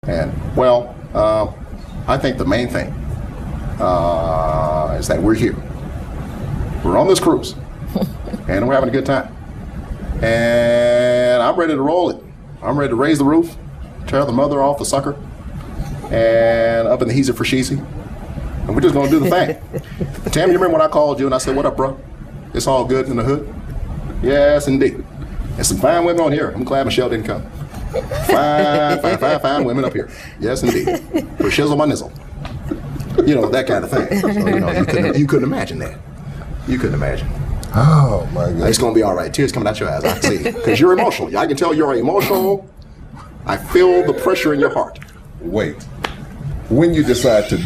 And well, I think the main thing is that we're here. We're on this cruise, and we're having a good time. And I'm ready to roll it. I'm ready to raise the roof, tear the mother off the sucker, and up in the heezy for sheezy. And we're just gonna do the thing. Tam, you remember when I called you and I said, "What up, bro? It's all good in the hood?" Yes, indeed. There's some fine women on here. I'm glad Michelle didn't come. Fine women up here. Yes, indeed. For shizzle my nizzle. You know, that kind of thing. So, you know, you couldn't imagine that. You couldn't imagine. Oh, my God. It's going to be all right. Tears coming out your eyes. I can see. Because you're emotional. I can tell you're emotional. I feel the pressure in your heart. Wait. When you decide to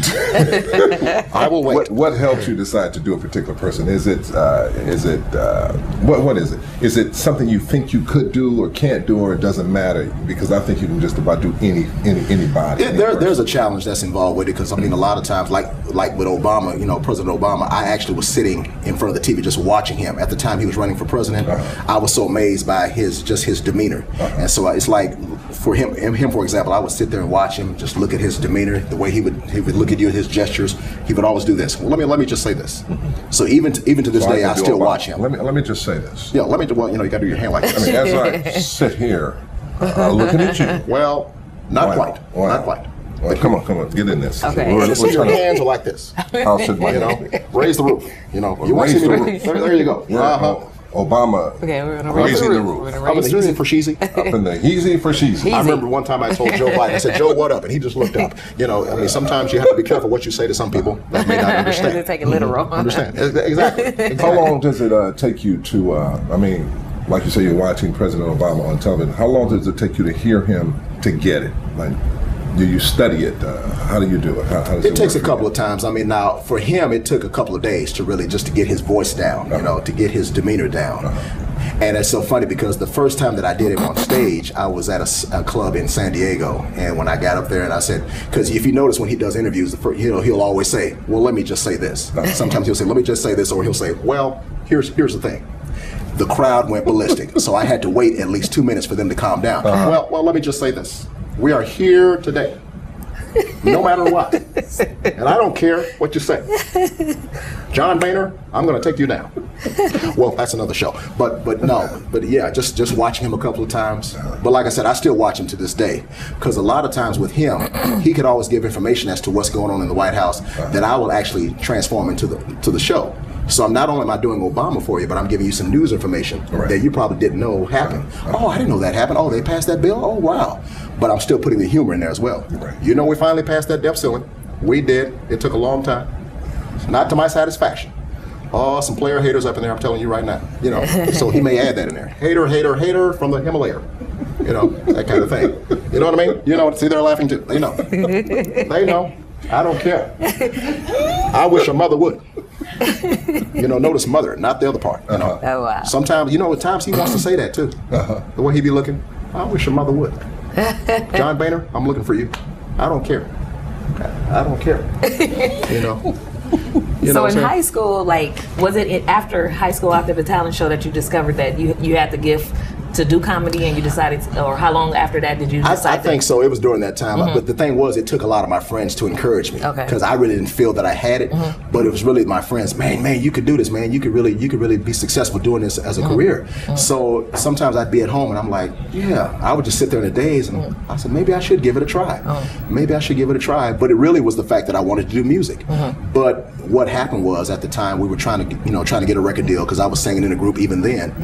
I will wait. What helps you decide to do a particular person? What is it? Is it something you think you could do or can't do, or it doesn't matter? Because I think you can just about do anybody. There's a challenge that's involved with it, because I mean, a lot of times, like with Obama, you know, President Obama, I actually was sitting in front of the TV just watching him. At the time he was running for president, I was so amazed by his demeanor. And so it's like, for him for example, I would sit there and watch him, just look at his demeanor, the way he would look at you, his gestures. He would always do this. Well, let me just say this. So even to this day, I still watch him. Let me just say this. Yeah, well, you know, you got to do your hand like this. I mean, as I sit here, looking at you. Well, not quite. Not quite. Well, come on, get in this. Okay. Your hands are like this. How should my raise the roof. You know, you want to see the roof. There you go. Obama. Okay, we're gonna raising the roof. Up in the heezy for sheezy. Up in the heezy for sheezy. I remember one time I told Joe Biden, I said, "Joe, what up?" And he just looked up. You know, I mean, sometimes you have to be careful what you say to some people that may not understand. They take it literal. Understand? Exactly. How long does it take you to? I mean, like you say, you're watching President Obama on television. How long does it take you to hear him to get it? Like, do you study it? How do you do it? How does it takes a couple of times. I mean, now for him, it took a couple of days to really just to get his voice down. You know, to get his demeanor down. And it's so funny because the first time that I did it on stage, I was at a club in San Diego, and when I got up there and I said, because if you notice when he does interviews, he'll always say, "Well, let me just say this." Sometimes he'll say, "Let me just say this," or he'll say, "Well, here's the thing." The crowd went ballistic, so I had to wait at least 2 minutes for them to calm down. Well, let me just say this: we are here today, no matter what, and I don't care what you say. John Boehner, I'm going to take you down. Well, that's another show. But yeah, just watching him a couple of times. But like I said, I still watch him to this day, because a lot of times with him, he could always give information as to what's going on in the White House that I will actually transform into the show. So I'm not only am I doing Obama for you, but I'm giving you some news information that you probably didn't know happened. Oh, I didn't know that happened. Oh, they passed that bill? Oh, wow. But I'm still putting the humor in there as well. You know, we finally passed that debt ceiling. We did. It took a long time. Not to my satisfaction. Oh, some player haters up in there, I'm telling you right now. You know, so he may add that in there. Hater from the Himalaya. You know, that kind of thing. You know what I mean? You know, see, they're laughing too. They know. They know. I don't care. I wish a mother would. You know, notice mother, not the other part. You know. Oh, wow. Sometimes, you know, at times he wants to say that too. The way he be looking, I wish a mother would. John Boehner, I'm looking for you. I don't care. I don't care. You know. So in high school, like, was it after high school, after the talent show, that you discovered that you had the gift to do comedy, and you decided, or how long after that did you decide? I think so. It was during that time. But the thing was, it took a lot of my friends to encourage me, because I really didn't feel that I had it. But it was really my friends. Man, you could do this, man. You could really be successful doing this as a career. So sometimes I'd be at home and I'm like, yeah. I would just sit there in a daze and I said, maybe I should give it a try. Maybe I should give it a try. But it really was the fact that I wanted to do music. But what happened was, at the time, we were trying to get a record deal, because I was singing in a group even then.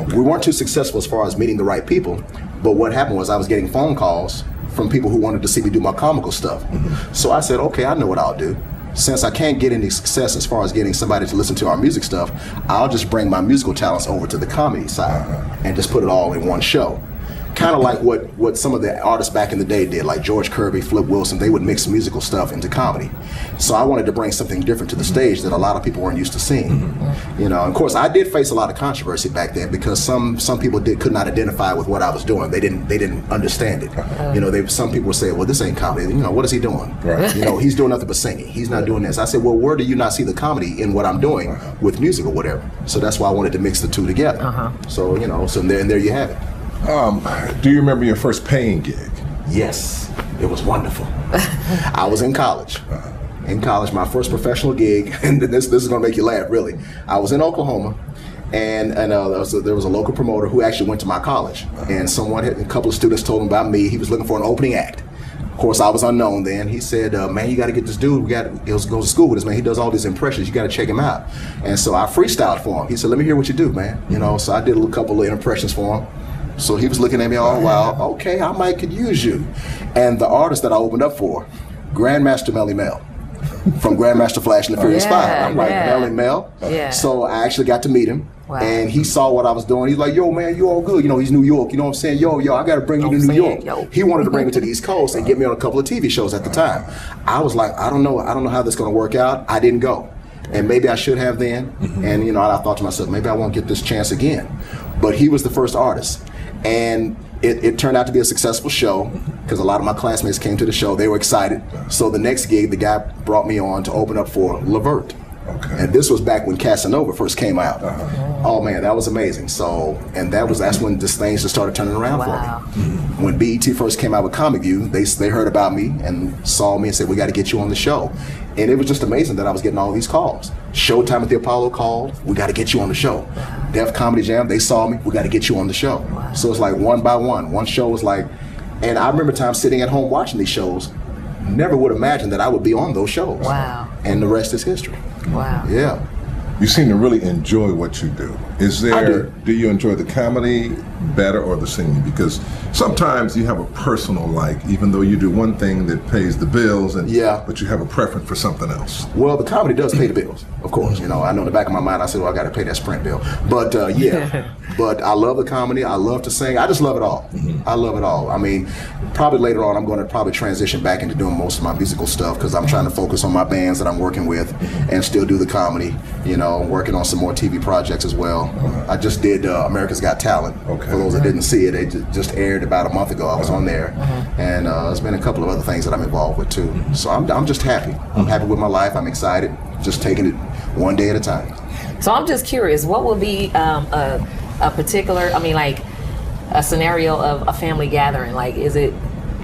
We weren't too successful as far as meeting the right people. But what happened was, I was getting phone calls from people who wanted to see me do my comical stuff. So I said, okay, I know what I'll do. Since I can't get any success as far as getting somebody to listen to our music stuff, I'll just bring my musical talents over to the comedy side and just put it all in one show. Kind of like what some of the artists back in the day did, like George Kirby, Flip Wilson. They would mix musical stuff into comedy. So I wanted to bring something different to the stage that a lot of people weren't used to seeing. You know, and of course, I did face a lot of controversy back then, because some people could not identify with what I was doing. They didn't understand it. You know, some people would say, well, this ain't comedy. You know, what is he doing? You know, he's doing nothing but singing. He's not doing this. I said, well, where do you not see the comedy in what I'm doing with music or whatever? So that's why I wanted to mix the two together. So, you know, so there you have it. Do you remember your first paying gig? Yes. It was wonderful. I was in college. In college, my first professional gig, and this is going to make you laugh, really. I was in Oklahoma, and there was a local promoter who actually went to my college, and a couple of students told him about me. He was looking for an opening act. Of course, I was unknown then. He said, man, you got to get this dude. He goes to school with us, man. He does all these impressions. You got to check him out. And so I freestyled for him. He said, let me hear what you do, man. So I did a couple of impressions for him. So he was looking at me all while, okay, I might could use you. And the artist that I opened up for, Grandmaster Melly Mel, from Grandmaster Flash and the Furious Five. I'm like, Melly Mel. So I actually got to meet him. Wow. And he saw what I was doing. He's like, yo, man, you all good. He's New York. You know what I'm saying? Yo, I got to bring you to New York. He wanted to bring me to the East Coast and get me on a couple of TV shows at the time. I was like, I don't know how this is going to work out. I didn't go. And maybe I should have then. And, I thought to myself, maybe I won't get this chance again. But he was the first artist. And it turned out to be a successful show because a lot of my classmates came to the show. They were excited. So the next gig, the guy brought me on to open up for Levert. Okay. And this was back when Casanova first came out. Oh man, that was amazing. So, and that's when things just started turning around for me. When BET first came out with Comic View, they heard about me and saw me and said, we got to get you on the show. And it was just amazing that I was getting all these calls. Showtime at the Apollo called, we got to get you on the show. Def Comedy Jam, they saw me, we got to get you on the show. So it's like one by one. One show was like, and I remember times sitting at home watching these shows, never would imagine that I would be on those shows. Wow. And the rest is history. Wow. Yeah. You seem to really enjoy what you do. Do you enjoy the comedy better or the singing? Because sometimes you have a personal even though you do one thing that pays the bills, but you have a preference for something else. Well, the comedy does pay the bills, of course. I know in the back of my mind, I said, well, I got to pay that Sprint bill. But but I love the comedy. I love to sing. I just love it all. I love it all. I mean, probably later on, I'm going to probably transition back into doing most of my musical stuff because I'm trying to focus on my bands that I'm working with and still do the comedy, working on some more TV projects as well. I just did America's Got Talent. For those that didn't see it, it just aired about a month ago. I was on there. And there's been a couple of other things that I'm involved with too. So I'm just happy. I'm happy with my life. I'm excited. Just taking it one day at a time. So I'm just curious, what would be a particular, a scenario of a family gathering?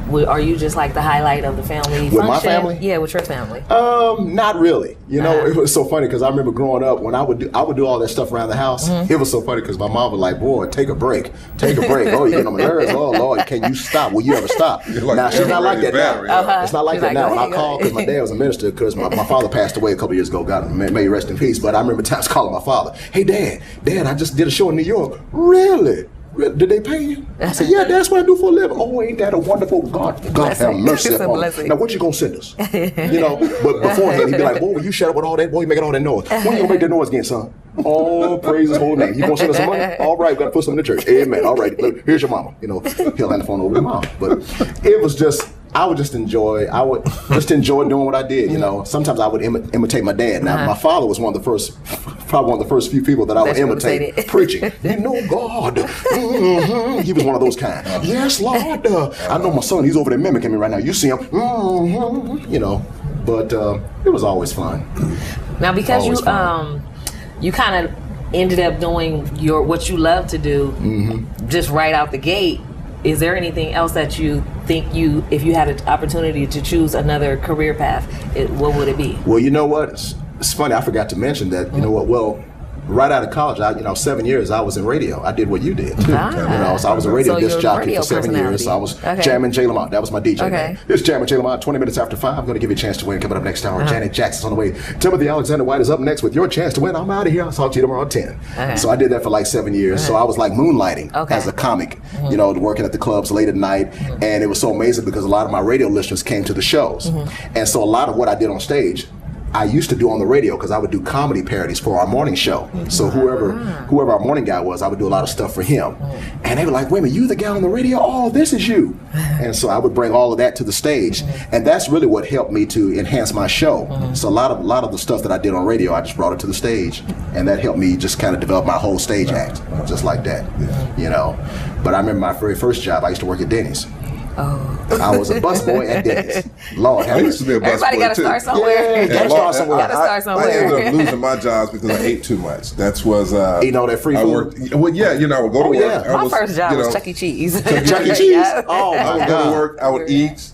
Are you just like the highlight of the family with function? My family? Yeah, with your family. Not really. It was so funny because I remember growing up when I would do all that stuff around the house. It was so funny because my mom was like, "Boy, take a break. Oh, you're getting on my nerves. Oh Lord, can you stop? Will you ever stop?" Now she's not like that now. It's not like that now. When I called because my dad was a minister because my father passed away a couple years ago. God may he rest in peace. But I remember times calling my father, "Hey, Dad, I just did a show in New York. Really? Did they pay you?" I said, "Yeah, that's what I do for a living." "Oh, ain't that a wonderful God have mercy upon us. Now what you gonna send us?" But beforehand he'd be like, "Boy, will you shut up with all that? Boy, you making all that noise. When you gonna make that noise again, son?" "Oh, praise his holy name. You gonna send us some money? All right, we gotta put some in the church. Amen. All right, look, here's your mama." He'll hand the phone over to mom. But it was just I would just enjoy doing what I did. Sometimes I would imitate my dad. Now my father was probably one of the first few people that I would imitate preaching. God. He was one of those kind. Yes, Lord. I know my son, he's over there mimicking me right now. You see him. But it was always fun. Now because you kind of ended up doing what you love to do just right out the gate. Is there anything else that you think if you had an opportunity to choose another career path, what would it be? Well, you know what? It's funny. I forgot to mention that. You know what? Well, right out of college, 7 years I was in radio. I did what you did too. So I was a radio disc jockey for 7 years. So I was jamming Jay Lamont. That was my DJ name. This jamming Jay Lamont. 20 minutes after 5. I'm going to give you a chance to win. Coming up next hour, Janet Jackson's on the way. Timothy Alexander White is up next with your chance to win. I'm out of here. I'll talk to you tomorrow at 10. So I did that for 7 years. So I was moonlighting as a comic. Working at the clubs late at night, and it was so amazing because a lot of my radio listeners came to the shows, and so a lot of what I did on stage I used to do on the radio because I would do comedy parodies for our morning show. So whoever our morning guy was, I would do a lot of stuff for him. And they were like, "Wait a minute, you the guy on the radio? Oh, this is you." And so I would bring all of that to the stage. And that's really what helped me to enhance my show. So a lot of the stuff that I did on radio, I just brought it to the stage. And that helped me just kind of develop my whole stage act, just like that. But I remember my very first job, I used to work at Denny's. I was a busboy at Denny's. Lord, I used to be a busboy. Everybody got to start somewhere. Yeah, gotta start somewhere. I ended up losing my jobs because I ate too much. That was eating all that free food. I would go to work. My first job was Chuck E. Cheese. Chuck E. Cheese. Oh I would go to work. I would eat.